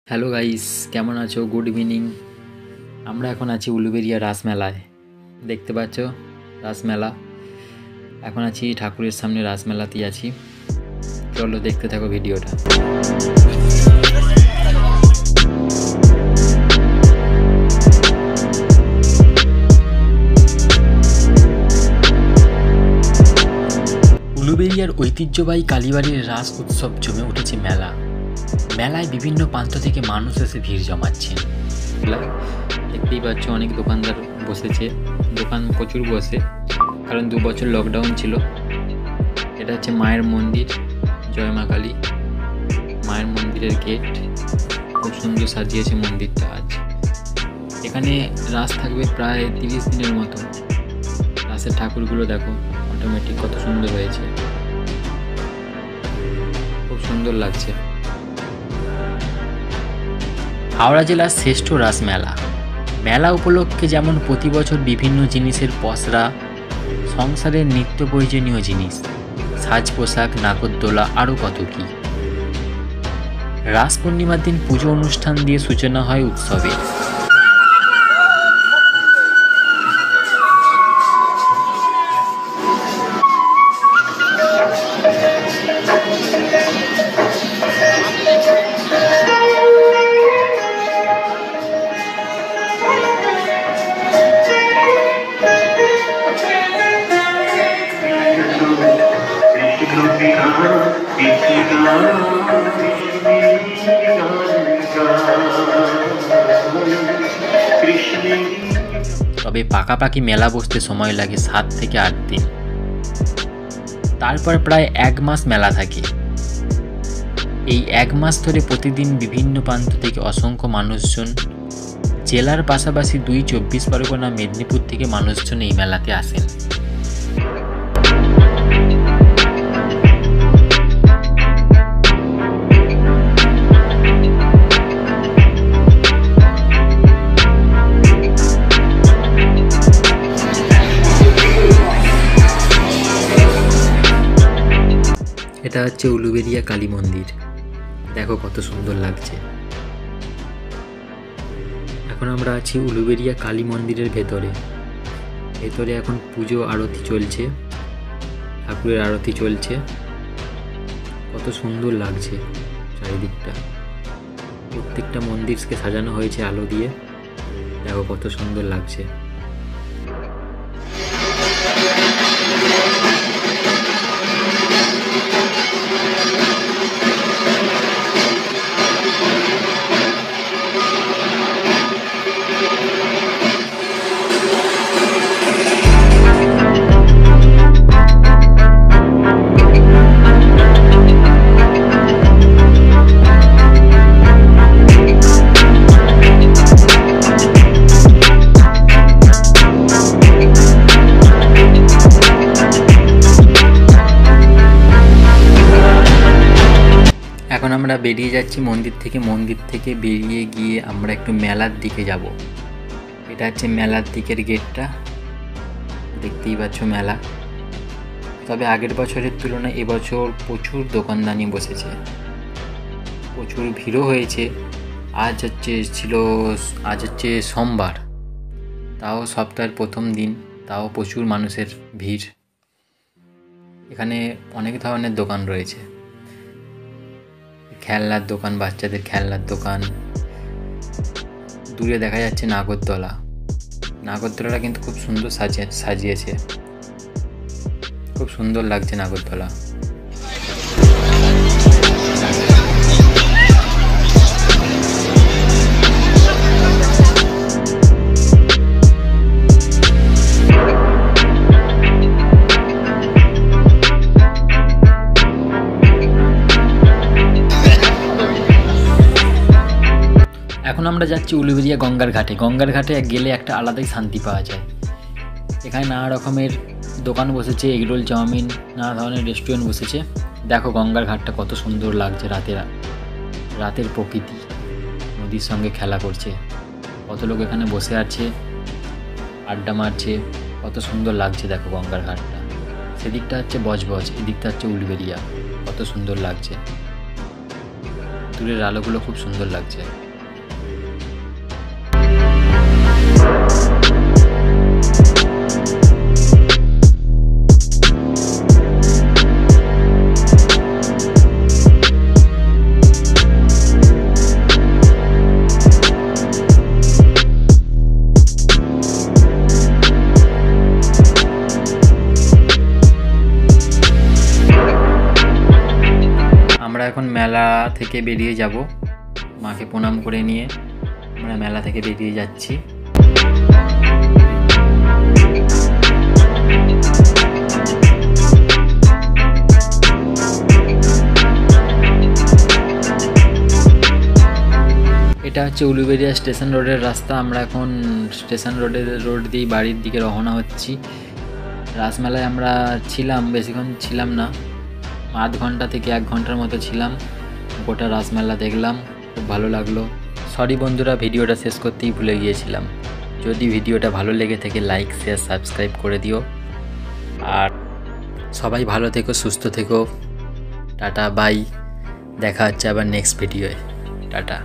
Hello guys, কেমন আছো? Good evening. আমরা এখন আছি উলুবেড়িয়া রাসমেলায়। দেখতে পাচ্ছ রাসমেলা। এখন আছি ঠাকুরের সামনে, রাসমেলাতেই আছি। চলো দেখতে থাকো ভিডিওটা। উলুবেড়িয়ার ঐতিহ্যবাহী কালীবাড়ির রাস উৎসব জমে উঠেছে মেলা। মেলায় বিভিন্ন প্রান্ত থেকে মানুষ এসে ভিড় জমাচ্ছেন। দেখতেই পাচ্ছ অনেক দোকানদার বসেছে, দোকান প্রচুর বসে, কারণ 2 বছর লকডাউন ছিল। এটা হচ্ছে মায়ের মন্দির, জয় মা কালী মায়ের মন্দিরের গেট। খুব সুন্দর সাজিয়েছে মন্দিরটা আজ। এখানে রাস থাকবে প্রায় 30 দিনের মতো। রাসের ঠাকুরগুলো দেখো অটোমেটিক কত সুন্দর হয়েছে, খুব সুন্দর লাগছে। হাওড়া জেলার শ্রেষ্ঠ রাস মেলা। মেলা উপলক্ষে যেমন প্রতি বছর বিভিন্ন জিনিসের পসরা, সংসারের নিত্য প্রয়োজনীয় জিনিস, সাজ পোশাক, নাগরদোলা, আরও কত কী। রাস পূর্ণিমার দিন পুজো অনুষ্ঠান দিয়ে সূচনা হয় উৎসবের। তবে পাকাপাকি মেলা বসতে সময় লাগে 7 থেকে 8 দিন। তারপর প্রায় 1 মাস মেলা থাকে। এই 1 মাস ধরে প্রতিদিন বিভিন্ন প্রান্ত থেকে অসংখ্য মানুষজন, জেলার পাশাপাশি 2 24 পরগনা মেদিনীপুর থেকে মানুষজন এই মেলাতে আসেন। এটা হচ্ছে উলুবেড়িয়া কালী মন্দির, দেখো কত সুন্দর লাগছে। এখন আমরা আছি উলুবেড়িয়া কালী মন্দিরের ভেতরে। এখন পুজো আরতি চলছে, ঠাকুরের আরতি চলছে। কত সুন্দর লাগছে চারিদিকটা। প্রত্যেকটা মন্দিরকে সাজানো হয়েছে আলো দিয়ে, দেখো কত সুন্দর লাগছে। এখন আমরা বেরিয়ে যাচ্ছি মন্দির থেকে বেরিয়ে গিয়ে আমরা একটু মেলার দিকে যাব। এটা হচ্ছে মেলার দিকের গেটটা, দেখতেই পাচ্ছ মেলা। তবে আগের বছরের তুলনায় এবছর প্রচুর দোকানদানি বসেছে, প্রচুর ভিড়ও হয়েছে। আজ হচ্ছে সোমবার, তাও সপ্তাহের প্রথম দিন, তাও প্রচুর মানুষের ভিড়। এখানে অনেক ধরনের দোকান রয়েছে, খেলনার দোকান, বাচ্চাদের খেলনার দোকান। দূরে দেখা যাচ্ছে নাগরদোলাটা কিন্তু খুব সুন্দর সাজিয়েছে, খুব সুন্দর লাগছে নাগরদোলা। এখন আমরা যাচ্ছি উলুবেড়িয়া গঙ্গার ঘাটে গেলে একটা আলাদাই শান্তি পাওয়া যায়। এখানে নানা রকমের দোকান বসেছে, এগরোল, চাউমিন, নানা ধরনের রেস্টুরেন্ট বসেছে। দেখো গঙ্গার ঘাটটা কত সুন্দর লাগছে। রাতের প্রকৃতি নদীর সঙ্গে খেলা করছে, কত লোক এখানে বসে আছে, আড্ডা মারছে, কত সুন্দর লাগছে। দেখো গঙ্গার ঘাটটা, সেদিকটা হচ্ছে বজবজ, এদিকটা হচ্ছে উলুবেড়িয়া, কত সুন্দর লাগছে। দূরের আলোগুলো খুব সুন্দর লাগছে। আমরা এখন মেলা থেকে বেরিয়ে যাব, মাকে প্রণাম করে নিয়ে আমরা মেলা থেকে বেরিয়ে যাচ্ছি। এটা হচ্ছে উলুবেড়িয়া স্টেশন রোডের রাস্তা। আমরা এখন স্টেশন রোড দিয়ে বাড়ির দিকে রওনা হচ্ছি। রাসমেলায় আমরা ছিলাম, বেশিক্ষণ ছিলাম না, আধ ঘন্টা থেকে 1 ঘন্টার মতো ছিলাম। গোটা রাসমেলা দেখলাম, খুব ভালো লাগলো। সরি বন্ধুরা, ভিডিওটা শেষ করতেই ভুলে গিয়েছিলাম। যদি ভিডিওটা ভালো লেগে থাকে লাইক শেয়ার সাবস্ক্রাইব করে দিও। আর সবাই ভালো থেকো, সুস্থ থেকো। টাটা বাই, দেখা হচ্ছে আবার নেক্সট ভিডিওয়ে। টাটা।